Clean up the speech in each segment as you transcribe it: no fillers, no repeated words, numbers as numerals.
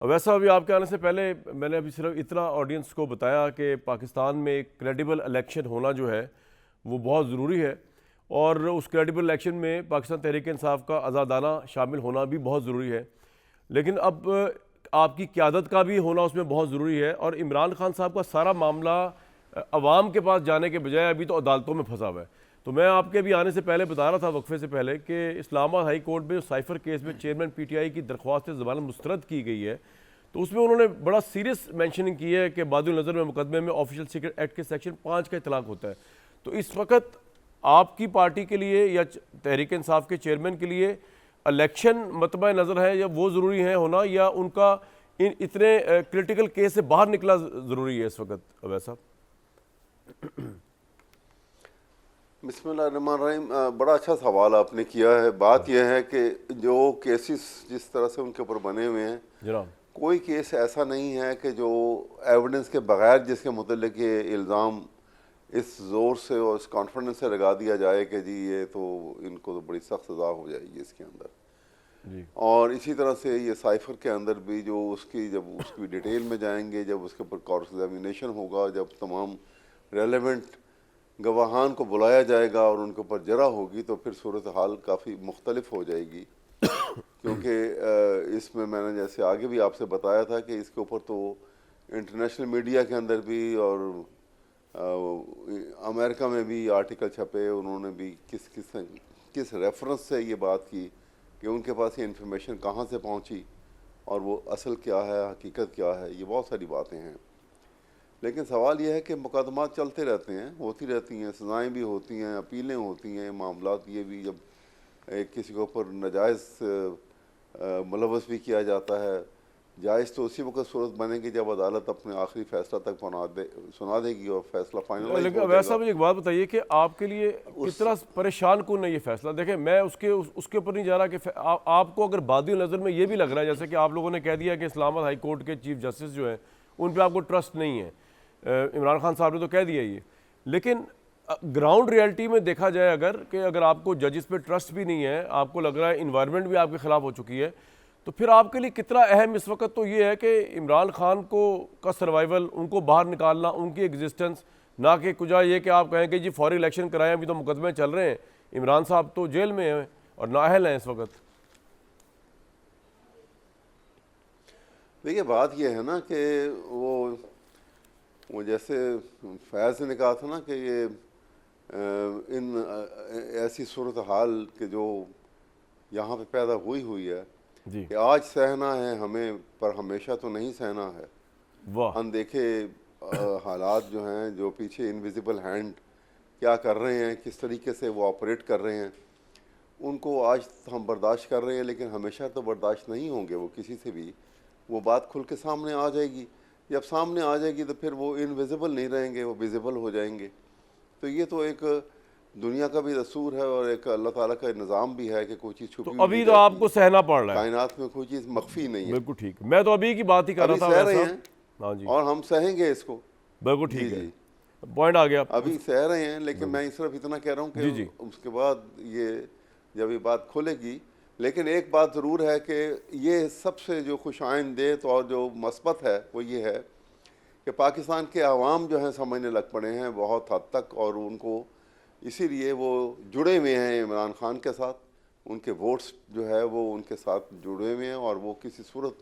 वैसा अभी आपके आने से पहले मैंने अभी सिर्फ इतना ऑडियंस को बताया कि पाकिस्तान में एक क्रेडिबल इलेक्शन होना जो है वो बहुत ज़रूरी है, और उस क्रेडिबल इलेक्शन में पाकिस्तान तहरीक इंसाफ का आज़ादाना शामिल होना भी बहुत ज़रूरी है। लेकिन अब आपकी क़यादत का भी होना उसमें बहुत ज़रूरी है। और इमरान खान साहब का सारा मामला अवाम के पास जाने के बजाय अभी तो अदालतों में फंसा हुआ है। तो मैं आपके भी आने से पहले बता रहा था वक्फे से पहले कि इस्लामाबाद हाई कोर्ट में साइफर केस में चेयरमैन पीटीआई की दरख्वास्त से ज़मानत मुस्तरद की गई है, तो उसमें उन्होंने बड़ा सीरियस मेंशनिंग की है कि बादुल नज़र में मुकदमे में ऑफिशियल सीक्रेट एक्ट के सेक्शन 5 का इतलाक होता है। तो इस वक्त आपकी पार्टी के लिए या तहरीक इंसाफ के चेयरमैन के लिए इलेक्शन मतबा नज़र है या वो ज़रूरी है होना, या उनका इन इतने क्रिटिकल केस से बाहर निकला ज़रूरी है इस वक्त? वैसा बिस्मिल्लाहिर्रहमानिर्रहीम, बड़ा अच्छा सवाल आपने किया है। बात यह है कि जो केसेस जिस तरह से उनके ऊपर बने हुए हैं, जनाब, कोई केस ऐसा नहीं है कि जो एविडेंस के बगैर जिसके मुतल्लिक ये इल्ज़ाम इस ज़ोर से और इस कॉन्फिडेंस से लगा दिया जाए कि जी ये तो इनको तो बड़ी सख्त सज़ा हो जाएगी इसके अंदर जी और इसी तरह से ये साइफर के अंदर भी जो उसकी जब उसकी डिटेल में जाएंगे, जब उसके ऊपर क्रॉस एग्जामिनेशन होगा, जब तमाम रेलेवेंट गवाहान को बुलाया जाएगा और उनके ऊपर जरा होगी, तो फिर सूरत हाल काफ़ी मुख्तलिफ हो जाएगी। क्योंकि इसमें मैंने जैसे आगे भी आपसे बताया था कि इसके ऊपर तो इंटरनेशनल मीडिया के अंदर भी और अमेरिका में भी आर्टिकल छपे, उन्होंने भी किस रेफरेंस से ये बात की कि उनके पास ये इन्फॉर्मेशन कहाँ से पहुँची और वो असल क्या है, हकीकत क्या है, ये बहुत सारी बातें हैं। लेकिन सवाल यह है कि मुकदमात चलते रहते हैं, होती रहती हैं, सज़ाएँ भी होती हैं, अपीलें होती हैं, मामलात ये भी जब किसी के ऊपर नाजायज़ मुलव्वस भी किया जाता है, जायज़ तो उसी वक्त सूरत बनेगी जब अदालत अपने आखिरी फ़ैसला तक सुना देगी और फैसला फाइनलाइज लेकिन हो वैसा जाएगा। मुझे एक बात बताइए कि आपके लिए उस कितना परेशान कौन है ये फैसला? देखें, मैं उसके ऊपर नहीं जा रहा कि आपको अगर बादल नज़र में ये भी लग रहा है जैसे कि आप लोगों ने कह दिया कि इस्लामाबाद हाई कोर्ट के चीफ जस्टिस जो हैं उन पर आपको ट्रस्ट नहीं है, इमरान खान साहब ने तो कह दिया ये, लेकिन ग्राउंड रियलिटी में देखा जाए अगर आपको जजेस पे ट्रस्ट भी नहीं है, आपको लग रहा है इन्वायरमेंट भी आपके खिलाफ हो चुकी है, तो फिर आपके लिए कितना अहम इस वक्त तो ये है कि इमरान खान का सर्वाइवल, उनको बाहर निकालना, उनकी एग्जिस्टेंस, ना कि कुछ ये कि आप कहें कि जी फौरी इलेक्शन कराएं, अभी तो मुकदमे चल रहे हैं, इमरान साहब तो जेल में हैं और नाअहल हैं इस वक्त। देखिए, बात यह है ना कि वो जैसे फैज़ ने कहा था ना कि ये ऐसी सूरत हाल के जो यहाँ पे पैदा हुई है जी, कि आज सहना है हमें पर हमेशा तो नहीं सहना है। वाह, अनदेखे हालात जो हैं, जो पीछे इनविजिबल हैंड क्या कर रहे हैं, किस तरीके से वो ऑपरेट कर रहे हैं, उनको आज हम बर्दाश्त कर रहे हैं, लेकिन हमेशा तो बर्दाश्त नहीं होंगे वो किसी से भी। वो बात खुल के सामने आ जाएगी, जब सामने आ जाएगी तो फिर वो इनविजिबल नहीं रहेंगे, वो विजिबल हो जाएंगे। तो ये तो एक दुनिया का भी दस्तूर है और एक अल्लाह ताला का निज़ाम भी है कि कोई चीज़ तो छुपी हुई नहीं अभी तो रहती आपको है। सहना पड़ रहा है। कायनात में कोई चीज़ मख्फी नहीं है। बिल्कुल ठीक, मैं तो अभी की बात ही कर रहा अभी था सह रहे वैसा। हैं हाँ जी, और हम सहेंगे इसको। बिल्कुल जी ठीक है, जी, पॉइंट आ गया। अभी सह रहे हैं, लेकिन मैं सिर्फ इतना कह रहा हूँ जी जी, कि उसके बाद ये जब ये बात खुलेगी। लेकिन एक बात ज़रूर है कि ये सबसे जो खुशाइंदेद और जो मस्बत है वो ये है कि पाकिस्तान के अवाम जो हैं समझने लग पड़े हैं बहुत हद तक, और उनको इसीलिए वो जुड़े हुए हैं इमरान खान के साथ। उनके वोट्स जो है वो उनके साथ जुड़े हुए हैं और वो किसी सूरत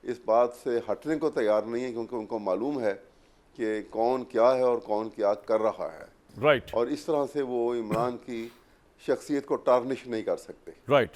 इस बात से हटने को तैयार नहीं है, क्योंकि उनको मालूम है कि कौन क्या है और कौन क्या कर रहा है, राइट और इस तरह से वो इमरान की शख्सियत को टार्निश नहीं कर सकते। राइट।